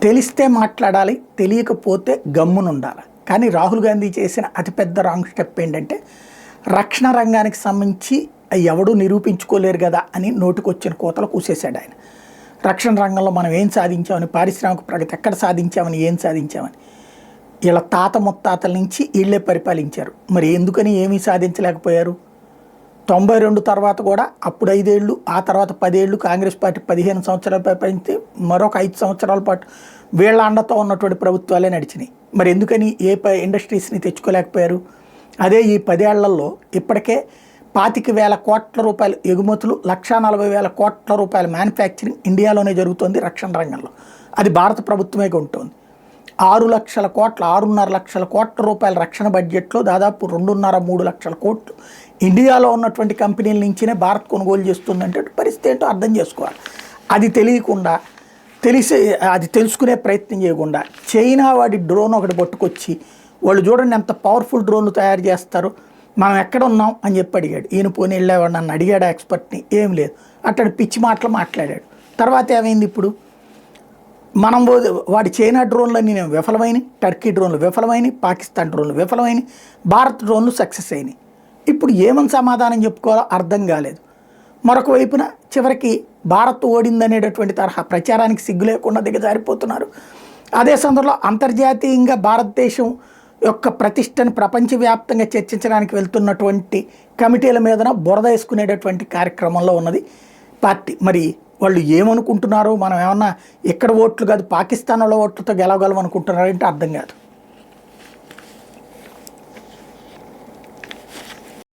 తెలిస్తే మాట్లాడాలి, తెలియకపోతే గమ్మునుండాలి. కానీ రాహుల్ గాంధీ చేసిన అతిపెద్ద రాంగ్ స్టెప్ ఏంటంటే రక్షణ రంగానికి సంబంధించి ఎవడూ నిరూపించుకోలేరు కదా అని నోటికొచ్చిన కోతలు కూసేశాడు ఆయన. రక్షణ రంగంలో మనం ఏం సాధించామని, పారిశ్రామిక ప్రగతి ఎక్కడ సాధించామని, ఏం సాధించామని వీళ్ళ తాత ముత్తాతల నుంచి వీళ్ళే పరిపాలించారు. మరి ఎందుకని ఏమీ సాధించలేకపోయారు? 92 తర్వాత కూడా అప్పుడు 5 ఏళ్ళు, ఆ తర్వాత 10 ఏళ్ళు కాంగ్రెస్ పార్టీ 15 సంవత్సరాలు పరిపాలించి మరొక 5 సంవత్సరాల పాటు వీళ్ళ అండతో ఉన్నటువంటి ప్రభుత్వాలే నడిచినాయి. మరి ఎందుకని ఇండస్ట్రీస్ని తెచ్చుకోలేకపోయారు? అదే ఈ 10 ఏళ్లలో ఇప్పటికే 25,000 కోట్ల రూపాయలు ఎగుమతులు, 1,40,000 కోట్ల రూపాయల మ్యానుఫ్యాక్చరింగ్ ఇండియాలోనే జరుగుతుంది రక్షణ రంగంలో. అది భారత ప్రభుత్వమే ఉంటుంది. 6 లక్షల కోట్ల 6.5 లక్షల కోట్ల రూపాయల రక్షణ బడ్జెట్లో దాదాపు 2.5-3 లక్షల కోట్లు ఇండియాలో ఉన్నటువంటి కంపెనీల నుంచినే భారత్ కొనుగోలు చేస్తుందంటే పరిస్థితి ఏంటో అర్థం చేసుకోవాలి. అది తెలియకుండా, అది తెలుసుకునే ప్రయత్నం చేయకుండా చైనా వాడి డ్రోన్ ఒకటి పట్టుకొచ్చి వాళ్ళు చూడండి ఎంత పవర్ఫుల్ డ్రోన్లు తయారు చేస్తారు, మనం ఎక్కడ ఉన్నాం అని చెప్పి అడిగాడు. ఈయన పోనీ వెళ్ళేవాడు నన్ను అడిగాడు ఎక్స్పర్ట్ని, ఏం లేదు అట్లాంటి పిచ్చి మాటలు మాట్లాడాడు. తర్వాత ఏమైంది? ఇప్పుడు మనం వాడి చైనా డ్రోన్లన్నీ నేను విఫలమైనవి, టర్కీ డ్రోన్లు విఫలమైనవి, పాకిస్తాన్ డ్రోన్లు విఫలమైనవి, భారత్ డ్రోన్లు సక్సెస్ అయినాయి. ఇప్పుడు ఏమని సమాధానం చెప్పుకోవాలో అర్థం కాలేదు. మరొక వైపున చివరికి భారత్ ఓడిందనేటటువంటి తరహా ప్రచారానికి సిగ్గు లేకుండా దిగజారిపోతున్నారు. అదే సందర్భంలో అంతర్జాతీయంగా భారతదేశం యొక్క ప్రతిష్టని ప్రపంచవ్యాప్తంగా చర్చించడానికి వెళ్తున్నటువంటి కమిటీల మీదన బురద వేసుకునేటటువంటి కార్యక్రమంలో ఉన్నది పార్టీ. మరి వాళ్ళు ఏమనుకుంటున్నారు? మనం ఏమన్నా ఇక్కడ ఓట్లు కాదు పాకిస్తాన్లో ఓట్లతో గెలవగలం అనుకుంటున్నారంటే అర్థం కాదు.